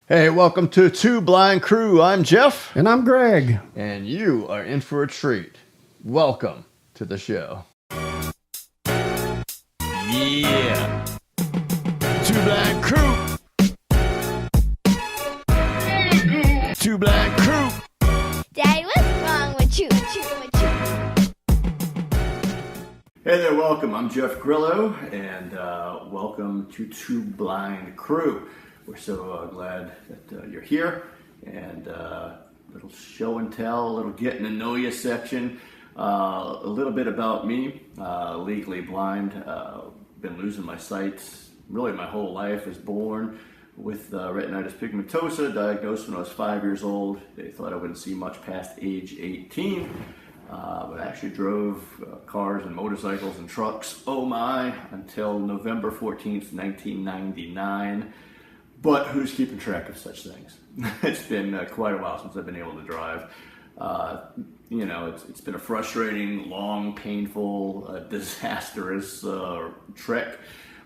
Hey, welcome to Two Blind Crew. I'm Jeff. And I'm Greg. And you are in for a treat. Welcome to the show. Yeah. Two Blind Crew. Two Blind Crew. Daddy, what's wrong with you? Hey there, welcome. I'm Jeff Grillo, and welcome to Two Blind Crew. We're so glad that you're here, and a little show and tell, a little getting to know you section, a little bit about me, legally blind, been losing my sight really my whole life. Was born with retinitis pigmentosa, diagnosed when I was 5 years old. They thought I wouldn't see much past age 18, but I actually drove cars and motorcycles and trucks, oh my, until November 14th, 1999. But who's keeping track of such things? It's been quite a while since I've been able to drive. It's been a frustrating, long, painful, disastrous trek.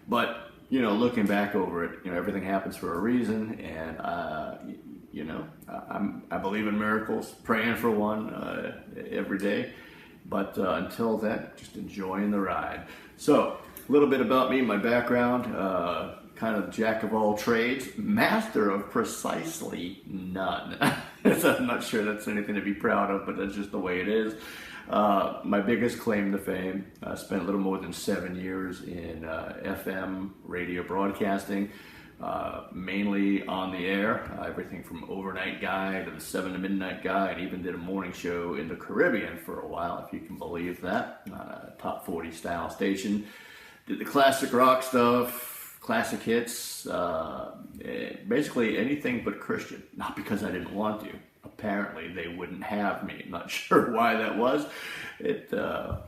But, looking back over it, everything happens for a reason. And, I believe in miracles, praying for one every day. But until then, just enjoying the ride. So, a little bit about me, my background. Kind of jack of all trades, master of precisely none. So I'm not sure that's anything to be proud of, but that's just the way it is. My biggest claim to fame, I spent a little more than 7 years in FM radio broadcasting, mainly on the air, everything from overnight guy to the 7 to midnight guy, and even did a morning show in the Caribbean for a while, if you can believe that, top 40 style station. Did the classic rock stuff, classic hits, basically anything but Christian. Not because I didn't want to. Apparently they wouldn't have me. Not sure why that was. It kind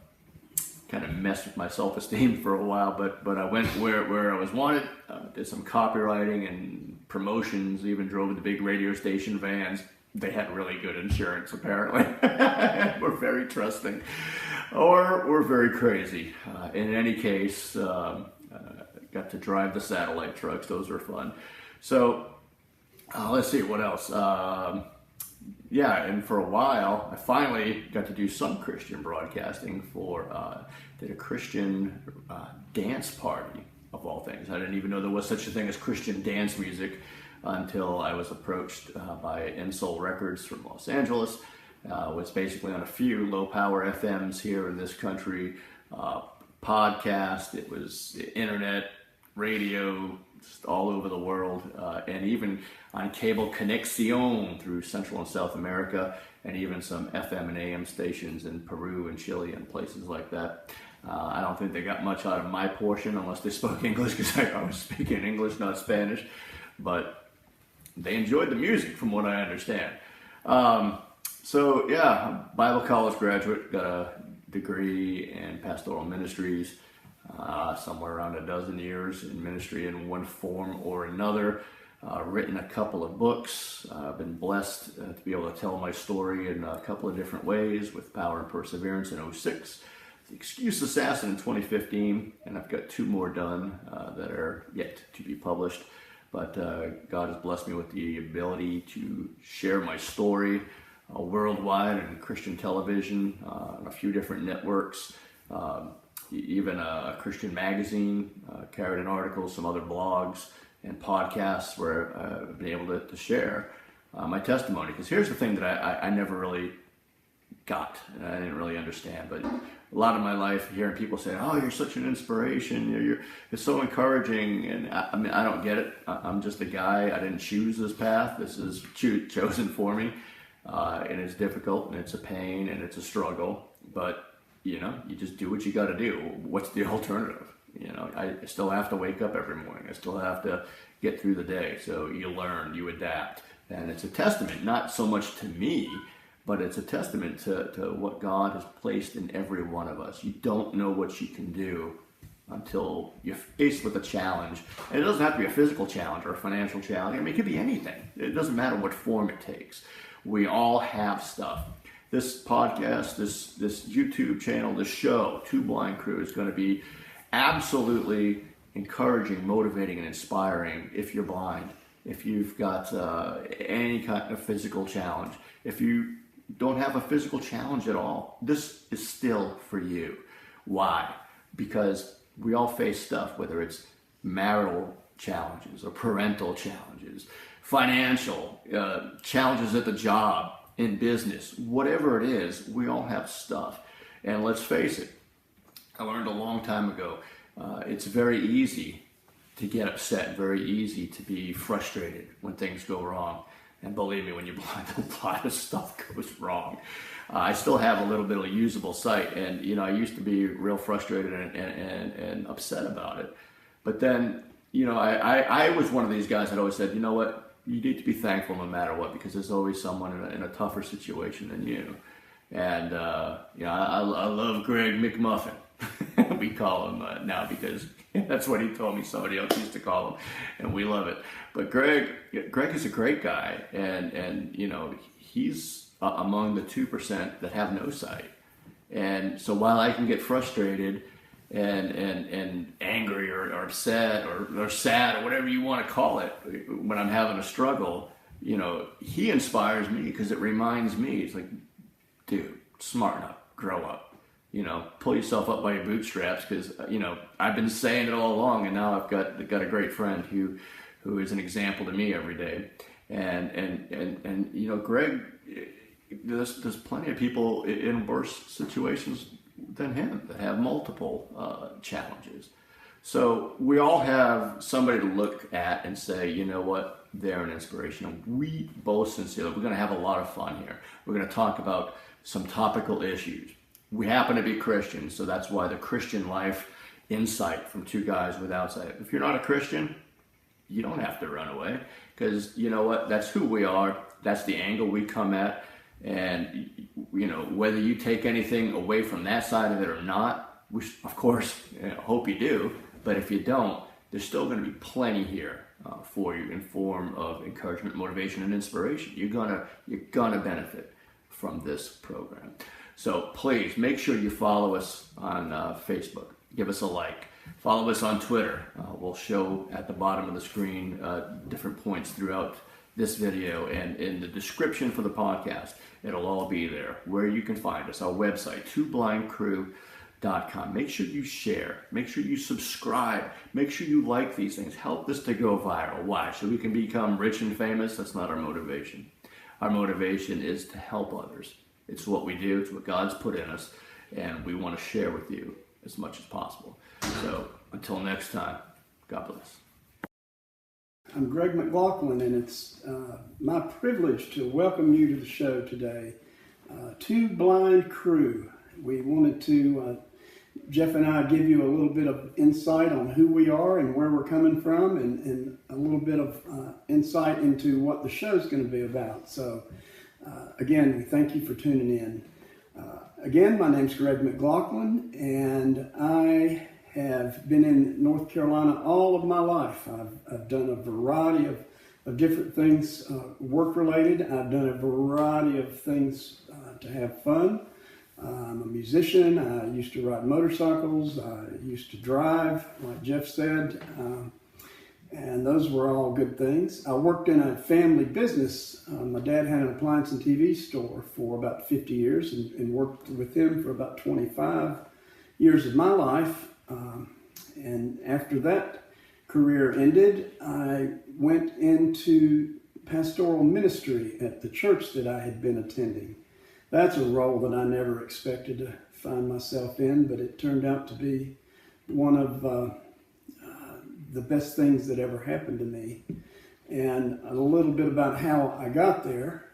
of messed with my self-esteem for a while, but I went where I was wanted. Did some copywriting and promotions, even drove the big radio station vans. They had really good insurance, apparently. We're very trusting. Or we're very crazy. In any case, got to drive the satellite trucks. Those were fun. So let's see, what else? And for a while, I finally got to do some Christian broadcasting did a Christian dance party, of all things. I didn't even know there was such a thing as Christian dance music until I was approached by Insoul Records from Los Angeles. Was basically on a few low-power FMs here in this country, podcast, it was internet, radio, just all over the world, and even on cable connexion through Central and South America, and even some FM and AM stations in Peru and Chile and places like that. I don't think they got much out of my portion unless they spoke English, because I was speaking English, not Spanish, but they enjoyed the music from what I understand. Bible college graduate, got a degree in pastoral ministries, somewhere around a dozen years in ministry in one form or another. Written a couple of books. I've been blessed to be able to tell my story in a couple of different ways, with Power and Perseverance in 2006, The Excuse Assassin in 2015, and I've got 2 more done that are yet to be published. But God has blessed me with the ability to share my story worldwide in Christian television, on a few different networks, even a Christian magazine, carried in articles, some other blogs and podcasts where I've been able to share my testimony. Because here's the thing that I never really got, and I didn't really understand, but a lot of my life hearing people say, "Oh, you're such an inspiration, it's so encouraging," and I don't get it. I'm just a guy. I didn't choose this path. This is chosen for me. And it's difficult, and it's a pain, and it's a struggle, but you just do what you got to do. What's the alternative? I still have to wake up every morning. I still have to get through the day. So you learn, you adapt, and it's a testament, not so much to me, but it's a testament to what God has placed in every one of us. You don't know what you can do until you're faced with a challenge. And it doesn't have to be a physical challenge or a financial challenge. It could be anything. It doesn't matter what form it takes. We all have stuff. This podcast, this YouTube channel, this show, Two Blind Crew, is going to be absolutely encouraging, motivating, and inspiring if you're blind. if you've got any kind of physical challenge, if you don't have a physical challenge at all, this is still for you. Why? Because we all face stuff, whether it's marital challenges or parental challenges, financial challenges at the job, in business, whatever it is, we all have stuff. And let's face it, I learned a long time ago, it's very easy to get upset, very easy to be frustrated when things go wrong. And believe me, when you're blind, a lot of stuff goes wrong. I still have a little bit of usable sight, and I used to be real frustrated and upset about it. But then, I was one of these guys that always said, you know what, you need to be thankful no matter what, because there's always someone in a tougher situation than you. And I love Greg McMuffin. We call him now because that's what he told me somebody else used to call him, and we love it. But Greg is a great guy, and he's among the 2% that have no sight. And so while I can get frustrated and angry or upset or sad or whatever you want to call it when I'm having a struggle, he inspires me because it reminds me, it's like, dude, smarten up, grow up. Pull yourself up by your bootstraps, because I've been saying it all along, and now I've got a great friend who is an example to me every day. And Greg, there's plenty of people in worse situations than him that have multiple challenges. So we all have somebody to look at and say, you know what, they're an inspiration. And we both sincerely, we're going to have a lot of fun here. We're going to talk about some topical issues. We happen to be Christians, so that's why the Christian life insight from two guys without sight. If you're not a Christian, you don't have to run away, because you know what? That's who we are. That's the angle we come at. And whether you take anything away from that side of it or not, we of course hope you do. But if you don't, there's still going to be plenty here for you in form of encouragement, motivation, and inspiration. You're gonna benefit from this program. So please make sure you follow us on Facebook. Give us a like. Follow us on Twitter. We'll show at the bottom of the screen different points throughout this video, and in the description for the podcast, it'll all be there where you can find us. Our website, 2BlindCrew.com. Make sure you share. Make sure you subscribe. Make sure you like these things. Help this to go viral. Why? So we can become rich and famous? That's not our motivation. Our motivation is to help others. It's what we do. It's what God's put in us, and we want to share with you as much as possible. So until next time, God bless. I'm Greg McLaughlin, and it's my privilege to welcome you to the show today. 2BlindCrew. We wanted to, Jeff and I, give you a little bit of insight on who we are and where we're coming from, and a little bit of insight into what the show's going to be about. So again, we thank you for tuning in. Again, my name's Greg McLaughlin, and I have been in North Carolina all of my life. I've done a variety of different things work-related. I've done a variety of things to have fun. I'm a musician. I used to ride motorcycles. I used to drive, like Jeff said. And those were all good things. I worked in a family business. My dad had an appliance and TV store for about 50 years and worked with him for about 25 years of my life. And after that career ended, I went into pastoral ministry at the church that I had been attending. That's a role that I never expected to find myself in, but it turned out to be one of the best things that ever happened to me. And a little bit about how I got there.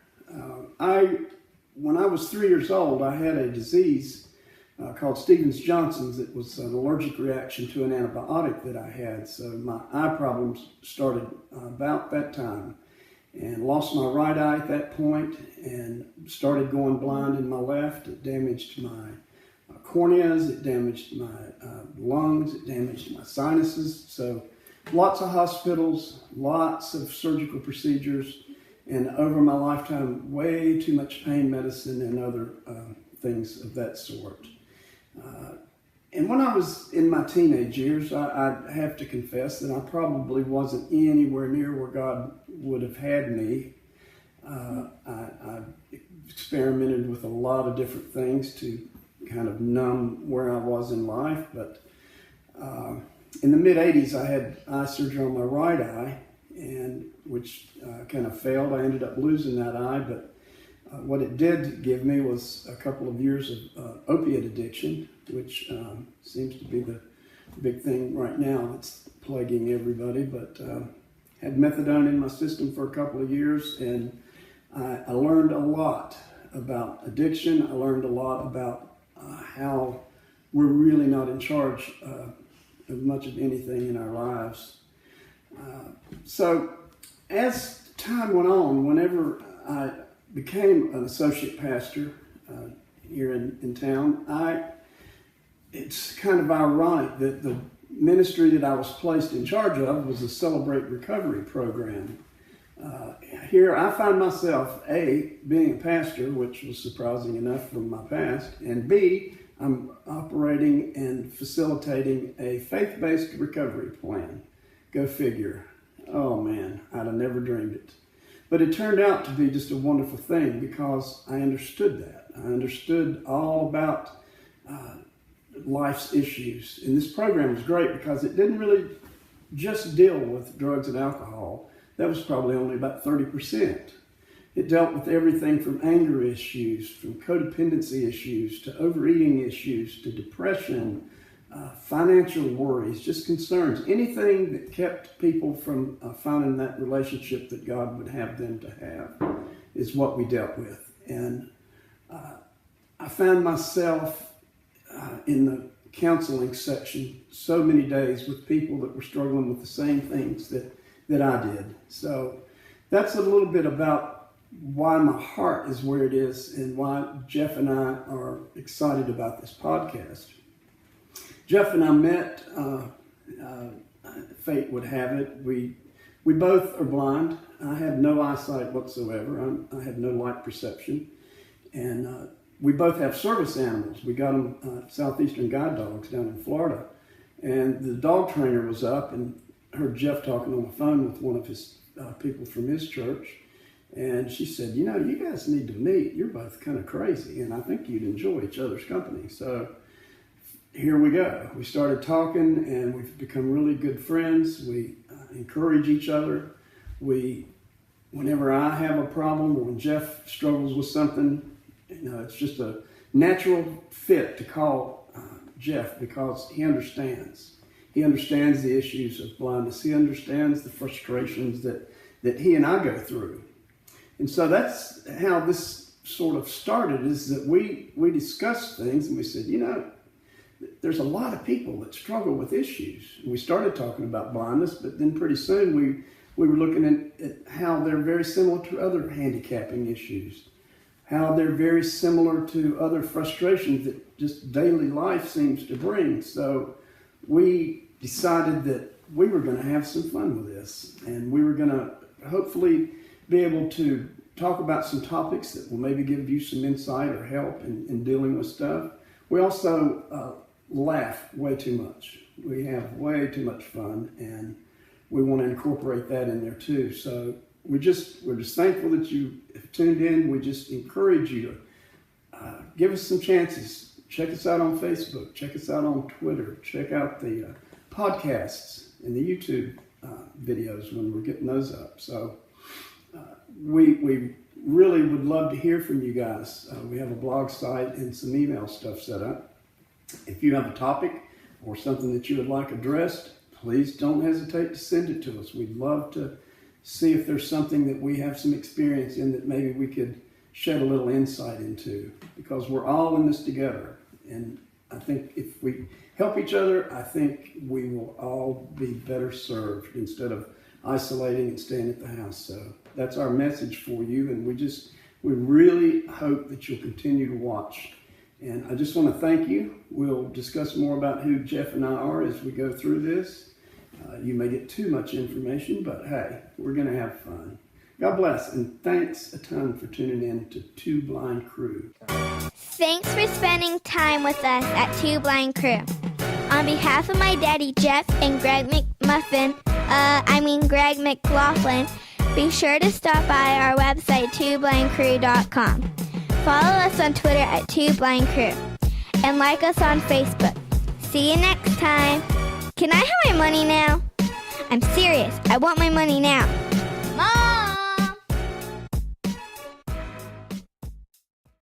When I was 3 years old, I had a disease called Stevens-Johnson's. It was an allergic reaction to an antibiotic that I had. So my eye problems started about that time, and lost my right eye at that point and started going blind in my left. It damaged my corneas, it damaged my lungs, it damaged my sinuses. So lots of hospitals, lots of surgical procedures, and over my lifetime, way too much pain medicine and other things of that sort. And when I was in my teenage years, I have to confess that I probably wasn't anywhere near where God would have had me. I experimented with a lot of different things to kind of numb where I was in life, but in the mid-'80s, I had eye surgery on my right eye, and which kind of failed. I ended up losing that eye, but what it did give me was a couple of years of opiate addiction, which seems to be the big thing right now that's plaguing everybody. But had methadone in my system for a couple of years, and I learned a lot about addiction. I learned a lot about how we're really not in charge of much of anything in our lives. So as time went on, whenever I became an associate pastor here in town, it's kind of ironic that the ministry that I was placed in charge of was the Celebrate Recovery program. Here I find myself, A, being a pastor, which was surprising enough from my past, and B, I'm operating and facilitating a faith-based recovery plan. Go figure. Oh man, I'd have never dreamed it. But it turned out to be just a wonderful thing because I understood that. I understood all about life's issues. And this program was great because it didn't really just deal with drugs and alcohol. That was probably only about 30%. It dealt with everything from anger issues, from codependency issues, to overeating issues, to depression, financial worries, just concerns. Anything that kept people from finding that relationship that God would have them to have is what we dealt with. And I found myself in the counseling section so many days with people that were struggling with the same things that I did. So that's a little bit about why my heart is where it is and why Jeff and I are excited about this podcast. Jeff and I met, fate would have it, we both are blind. I have no eyesight whatsoever. I have no light perception. And we both have service animals. We got them Southeastern guide dogs down in Florida. And the dog trainer was up and heard Jeff talking on the phone with one of his people from his church. And she said, you know, you guys need to meet. You're both kind of crazy, and I think you'd enjoy each other's company. So here we go. We started talking, and we've become really good friends. We encourage each other. Whenever I have a problem or when Jeff struggles with something, you know, it's just a natural fit to call Jeff because he understands. He understands the issues of blindness. He understands the frustrations that he and I go through. And so that's how this sort of started, is that we discussed things and we said, you know, there's a lot of people that struggle with issues. And we started talking about blindness, but then pretty soon we were looking at how they're very similar to other handicapping issues, how they're very similar to other frustrations that just daily life seems to bring. So we decided that we were going to have some fun with this, and we were going to hopefully be able to talk about some topics that will maybe give you some insight or help in dealing with stuff. We also laugh way too much. We have way too much fun, and we want to incorporate that in there too. So we're just thankful that you have tuned in. We just encourage you to give us some chances. Check us out on Facebook. Check us out on Twitter. Check out the podcasts and the YouTube videos when we're getting those up. So we really would love to hear from you guys. We have a blog site and some email stuff set up. If you have a topic or something that you would like addressed, please don't hesitate to send it to us. We'd love to see if there's something that we have some experience in that maybe we could shed a little insight into, because we're all in this together. And I think if we help each other, I think we will all be better served instead of isolating and staying at the house. So that's our message for you, and we really hope that you'll continue to watch. And I just want to thank you. We'll discuss more about who Jeff and I are as we go through this. You may get too much information, but hey, we're going to have fun. God bless, and thanks a ton for tuning in to 2BlindCrew. Thanks for spending time with us at 2BlindCrew. On behalf of my daddy Jeff and Greg Greg McLaughlin, be sure to stop by our website 2blindcrew.com. Follow us on Twitter at 2blindcrew and like us on Facebook. See you next time. Can I have my money now? I'm serious. I want my money now.